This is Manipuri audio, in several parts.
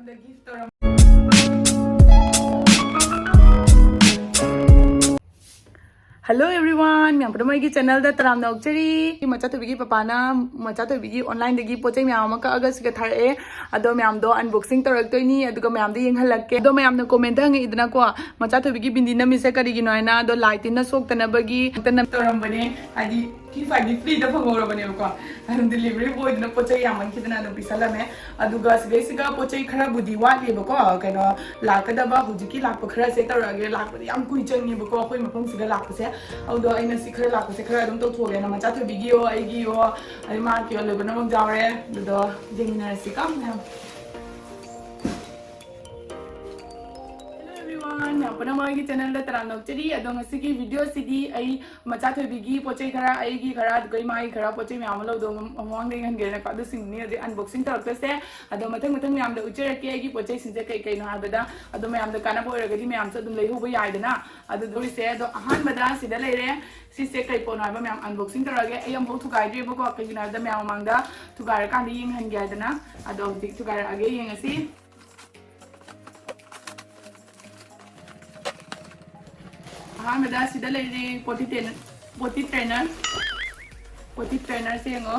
ꯃꯌꯥꯝꯗ ꯒꯤꯐ ꯇꯧꯔꯝ Hello everyone, myam pada maigi channel da taram na okchari macha thobigi papa na macha thobigi online dagi pochai myam ma ka aga siga thare ado myam do unboxing torak toini aduga myam da yeng halakke ado myam na comment hang idna ko macha thobigi bindi na mise kari gi noina ado light na sok tana bagi tana toram bane adi ki fagi free da phangora bane ko and delivery boy na pochai yam ki dana no bisala me aduga siga pochai khara budi wa le ko kaino lakada ba hujiki lakpa khara se tarage lakpa yam kui changi ba ko khoi mafam siga lakpa se although I know secret like a secret, I don't talk to them. I'm chatting with you, I give you, I mark you, live in a jar, the dinner, sick up now. Pada magi channel da taram nok chiri adong asigi video cd ai macha thoi bigi pochai khara ai gi khara goi mai khara pochai myam lo do mong ding han ge na ka du sing ni de unboxing tar se adong mathang myam da ucher ke ai gi pochai sin je kai kai no habada adong myam da kana boy ga di myam sa dum lei hu ba yai da na adu doi se do ahan bada sida lei re si se kai pon ba myam unboxing tar ge ai am ho thu gai de ba ko kai na da myam mang da thu gai ka ni ying han ge da na adong dik thu gai age ying asi Hamada sida lady potty trainer sengo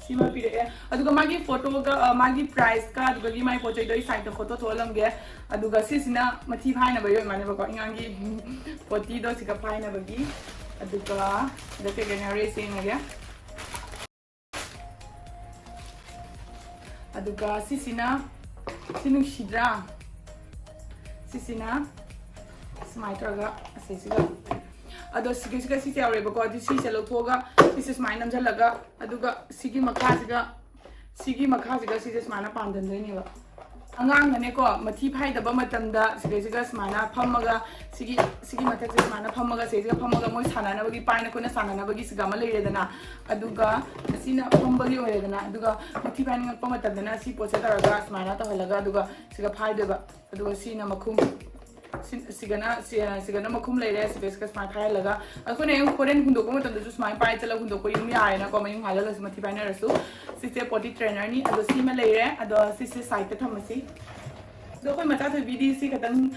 sima pire aduga magi photo ga magi price ka aduga gi mai pochai doi site photo tholam ge aduga sisina mathi phaina ba yoi mane ba ko ingangi potty do sika phaina ba gi aduga da ke generate sing ge aduga sisina Sinu shidra Sisina Smaitraga Sisiga Ado Siga Sisi Areba God, this is a lotoga, this is my Namjalaga, Aduga Sigi Makaziga, Sis Mana Pandan Deniva. Angang Neko, Mati Pai the Bamatanda, Sigas Mana, Pamaga, Sigi Mataxis Mana, Pamaga, Says Pamaga, Moisana, Navagi, Pinacona Sana, Navagi, Sigama Ledana, Aduga, Sina Pambali Redana, Aduga, Mati Paning Pamatana, Si Poseta Gas, Mana, Halaga, Duga, Sigapai, Aduga Sina Macum. Sigana Macum Lady, Sigas my Pilaga. I couldn't Hundoko to just my Pitala Hundoko, Yumia, coming Halas Mati Panerasu, Sister Potty Trainer, at the Sima Lady, at the Sister site Thomasy. So when my tather VDC Katan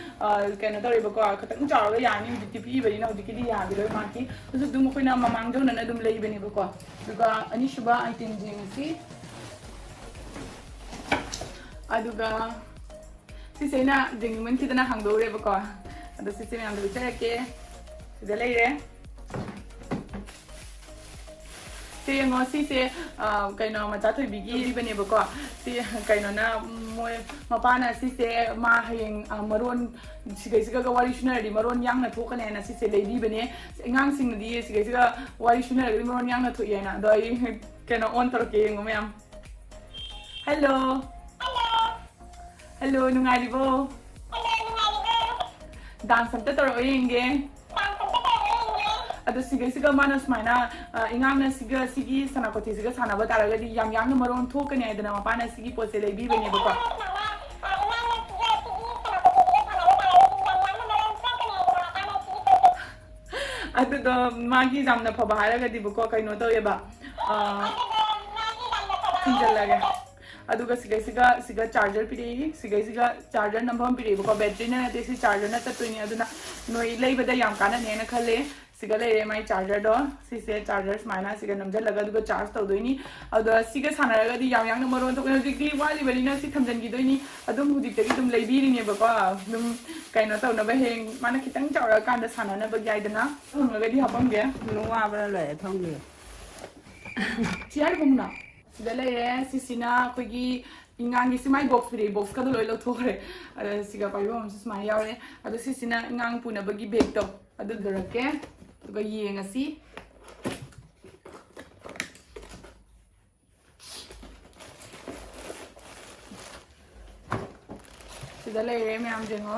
Canada Ribaco, Katan Charlie, I knew the TP, but you know the Kitty, below Marty, this is Dumofina Mamangdo and Adam Lay Beniboco. Duga Anishuba, I think Jimmy. Aduga. Si na dingman kita na hangdo re bako ado si me amdo bicara ke sida leire si ngo si se kaino macha thoi bigi bane bako si kaino na moy mapana si se ma hayeng maron siga ga wari shuna ri maron yang na thokane na si se leidi bane ngang sing di siga wari shuna ri maron yang na thoye na do ai kaino on tar ke ngo ma'am Hello, nungaribo. Dance samta taro inge. Ado siga manas mana ingam na sigi sanakoti siga sanaba taraga di yang na maron thokane adana mapana sigi posele bi bane bako. Ado do magi jamna phabara ga di bako kaino to yeba. Tinjalaga. Aduga siga charger piri siga charger number piri ko battery na te si charger na tatuni aduna noi lei bada yam kana ne na khale siga lei mai charger do si se chargers mana siga namja laga duga charge to doini adu siga sana laga di yam na maron to ko di wali bali na si thamjan gi doini adum hudik te dum lei biri ne ba ko dum kaino to na ba heng mana kitang chawra kan da sana na ba gai dana laga di hapam ge nuwa ba le thong ge chiar gumna sida lei sisina kogi ingang isi mai box pire box ka do loi lo thore ada siga pai bom sis mai yaure ada sisina ingang puna bagi bag to adu dorake to ga yeng asi sida lei me am jengo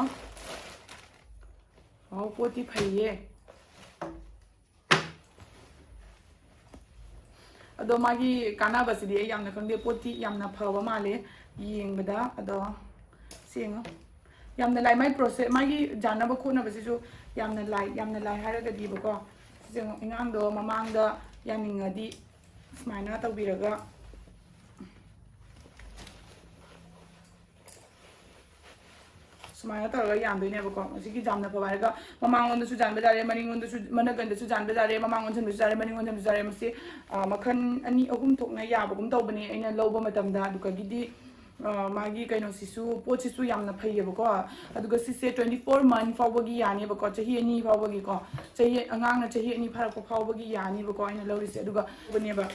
oh poti phaiye ado magi kana basidi yamna khangde poti yamna phawa male yengbada ado sengo yamna lai mai process magi jana ba khona basisu yamna lai haraga di bako sengo ingang do mamang da yamingadi ꯁꯨꯃꯥꯏꯅ ꯇꯧꯕꯤꯔꯒ ꯁꯨꯃꯥꯏꯅ ꯇꯧꯔꯒ ꯌꯥꯟꯗꯣꯏꯅꯦꯕꯀꯣ ꯃꯁꯤꯒꯤ ꯖꯥꯝꯅ ꯐꯕ ꯍꯥꯏꯔꯒ ꯃꯃꯥꯡꯂꯣꯝꯗꯁꯨ ꯖꯥꯟꯕ ꯌꯥꯔꯦ ꯃꯅꯤꯡꯂꯣꯝꯗꯁꯨ ꯃꯅꯒꯟꯗꯁꯨ ꯖꯥꯟꯕ ꯌꯥꯔꯦ ꯃꯃꯥꯡ ꯑꯣꯟꯁꯤꯟꯕꯁꯨ ꯌꯥꯔꯦ ꯃꯅꯤꯡ ꯑꯣꯟꯁꯤꯟꯕꯁꯨ ꯌꯥꯔꯦ ꯃꯁꯤ ꯃꯈꯜ 2-3 ꯊꯣꯛꯅ ꯌꯥꯕꯒꯨꯝ ꯇꯧꯕꯅꯦ ꯑꯩꯅ ꯂꯧꯕ ꯃꯇꯝꯗ ꯑꯗꯨꯒꯤꯗꯤ ꯃꯥꯒꯤ ꯀꯩꯅꯣꯁꯤꯁꯨ ꯄꯣꯠꯁꯤꯁꯨ ꯌꯥꯝꯅ ꯐꯩꯌꯦꯕꯀꯣ ꯑꯗꯨꯒ ꯁꯤꯁꯦ 24 month ꯐꯥꯎꯕꯒꯤ ꯌꯥꯅꯤꯕꯀꯣ ꯆꯍꯤ 2 ꯐꯥꯎꯕꯒꯤꯀꯣ ꯑꯉꯥꯡꯅ ꯆꯍꯤ 2 ꯐꯥꯔꯛꯄ ꯐꯥꯎꯕꯒꯤ ꯌꯥꯅꯤꯕꯀꯣ ꯑꯩꯅ ꯂꯧꯔꯤꯁꯦ ꯑꯗꯨꯒ ꯕꯅꯦꯕ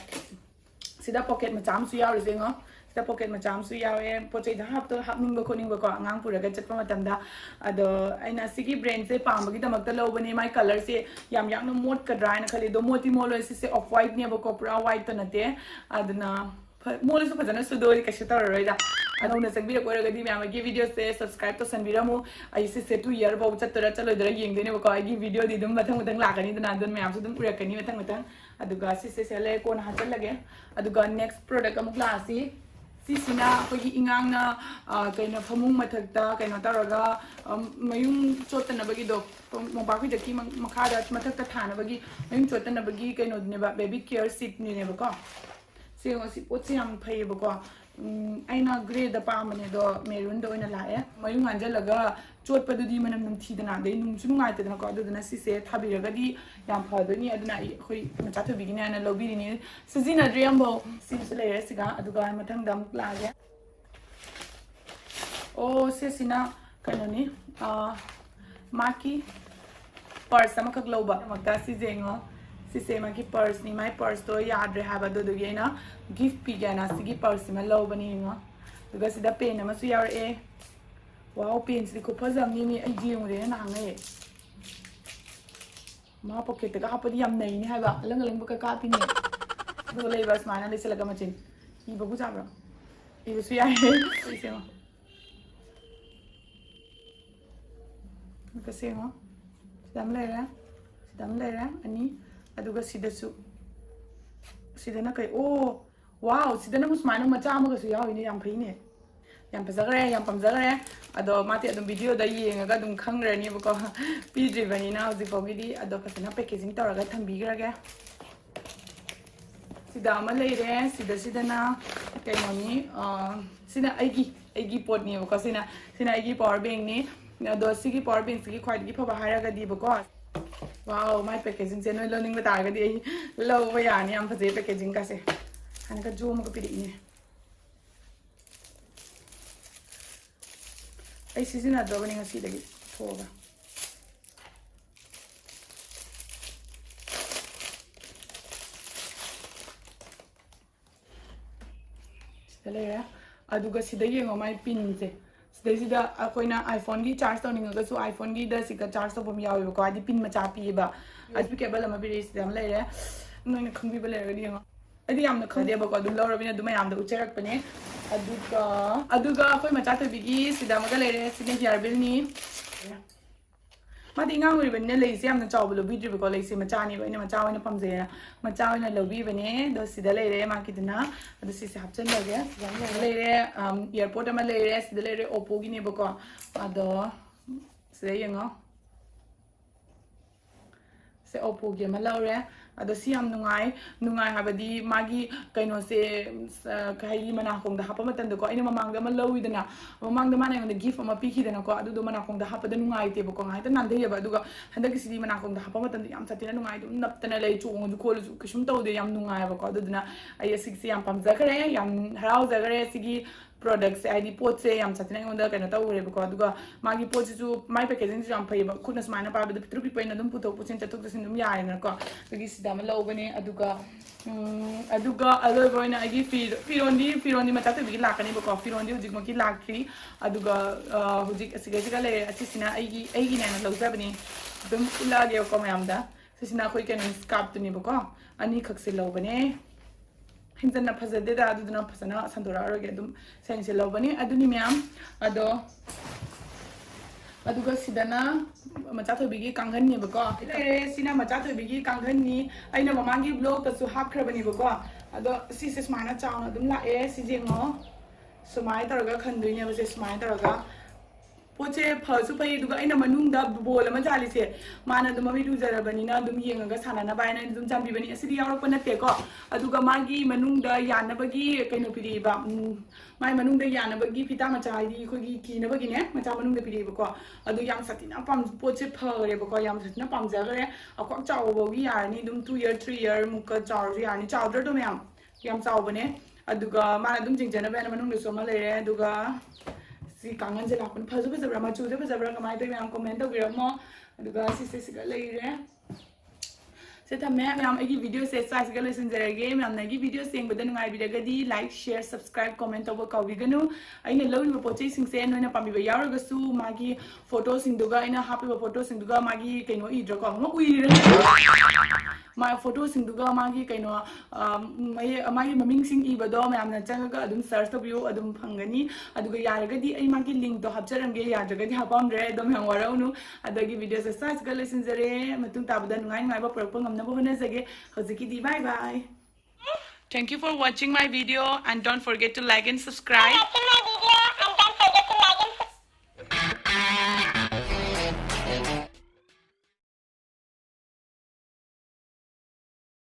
sida pocket macam su yaw ringo sida pocket macam su yaw pochai da hapning ko ning ko angang puraga chatpa matamda ado aina sigi brand se pambagi damakta lobani my color se yam yang no mot ka dry na khali do moti molo se off white ne ba ko pura white ta nate adna molo su phajana su do ka shita roida ado na sagbi ko raga di myam gi video se subscribe to sanbiramu ai se 2 year ba chatura chalo dra yeng de ne ko ai gi video di dum mathang mathang la kani dana don myam su dum pura kani mathang mathang aduga si se sele ko na hatal lage aduga next product amuk la si sina akogi ingang na kaina phamung mathakta kaina taraga mayung chotana bagi do mobak bi daki makhada mathakta thana bagi mayung chotana bagi kaino ne ba baby care seat ni ne ba ko si potsi am phai ba ko aina grey da pa mane do maroon do ina la mayung anjalaga chotpadudi manam num thidana dei num sum ngai tadana ko aduna si se thabiraga di yam phadoni aduna khoi macha thobi gina na lobiri ni sizina driambo sim se le siga aduga mathang dam klage o se sina kanoni maki purse amakak loba makta si jengo si se maki purse ni my purse to yadre haba do gena gift pigana sigi purse ma lobani ngo duga sida pen ama su yar wow pins di ko phajam ni ai jing re na ngai ma pocket ka hapadi yam nei ni haiba lang lang ka ka pin ni do le bas mana le selaga machin I bagu jabra I su ya ai se ma ka se ma sidam le ra ani aduga sida su sida na kai oh wow sida na musmana macha ma ka su yaw ni yam phai ni yam pazagare yam pamzagare ado mati adum video da yenga dum khangrani bako pidri bani na hoji fogidi ado kasana packaging tawraga thambigirage sida ama leire sida na kainoni sina aigi pot ni bako sina aigi power bank ni ado sigi power bank sigi khwai phaba haraga di bako wow my packaging se noi learning bata ga di lo ba ya ni am phaje packaging ka se han ka zoom ko pidi ni ai sizina do bani ngasi dagi thoga sele ya aduga sida yengo mai pin se sida akoina iphone gi charge to ninga su iphone gi da sika charge to bom yawi ko adi pin macha pi ba adi cable ama bi sida am leire noina khangbi ba leire yengo adi yamna khade ba ko dum lawrabina dum yamda ucherak pane aduga akoi macha to bigi sida maga leire sida hairband ni mati ngang ri bane leise yamna chawblo bidri ba ko leise macha ni ba ina macha oina pamje macha oina lobi bane do sida leire ma kidna adu si se hapchen lage sida leire airport ama leire sida leire oppo gi ni ba ko ado sida yengo se oppo gi ma lawre ado si am nungai habadi magi kaino se kai mana khong da hapa matan ko ina mamang da ma lowi dana mamang da mana ngon da gift ama piki dana ko adu do mana khong da hapa da nungai te ko ngai ta nan de ba duga handa ki sidi mana khong da hapa matan yam satina nungai dum nap tana lei chu ngon ko lu kishum taw de yam nungai ba ko adu dana ai sigi yam pam zakare yam harau zakare sigi products ID pot se yam satina ngon da kana taw re ba ko aduga magi pot ju my packaging ju yam phai ba khuna smana pa ba da pitru pi paina dum putok puchen tatuk sin dum yaai na ko agi sida ma lobane aduga aloi boina agi firondi mata to bi lakani ba ko firondi hujik mo ki lakri aduga hujik asiga le asisina aigi na lojabani dum ulage ko mayamda sisina khoi ken scarf to ni ba ko ani khakse lobane hinjana phajade da aduna phasana sandora roge dum sense lobani aduni myam ado aduga sidana macha thobigi kanghan ni ba ko sina macha thobigi kanghan ni aina mamangi blog ta su hapkhrabani ba ko ado si se smana chauna dum la si jengo sumai taraga khandui ne ba se sumai taraga पोचे फसु फै दुगा अइना मनुंगदा बोल अमा जालिसे माना दुम ममी रुजरबनिना दुम येंगागा सानाना बायना दुम जाम्बिबनी असि यावरप नतेको अदुगा मागी मनुंगदा यानबगी कइनो पिरिबा माई मनुंगदा यानबगी फिता मचा हाइदि खोगी किनबगिने मचा मनुंगदा पिरिबको अदु याम सतिना पाम पोचे फरेबको याम सतिना पामजागरे अक्वाक चावबोगी यारनी दुम 2 year 3 year मुका चावजी यानी चावद्र दुम याम चावबने अदुगा माना दुम जिंगजना बेना मनुंगदा सोमा लेरे अदुगा si kangan je lakun phazu phazabra ma chu je phazabra kamai to myam comment tawbiramo aduga si siga leire se tha myam agi video se size ga listen jarage myam nagi video sing bada ngai bidagadi like share subscribe comment tawba kawiganu aina lawin ba pochei sing se noina pamiba yaraga su magi photo sing duga aina happy ba photo sing duga magi kaino idra ko ma uire my photo sing duga magi kaino magi maming sing ibado myam na changa adum search tabiu adum phangani aduga yaragadi ai magi link to hapcharamge yaragadi hapamre adum yang waraunu adagi video se size ga listen jare matung tabada ngai ngai ba propang amna ba hona jage hojiki di bye bye. Thank you for watching my video and don't forget to like and subscribe.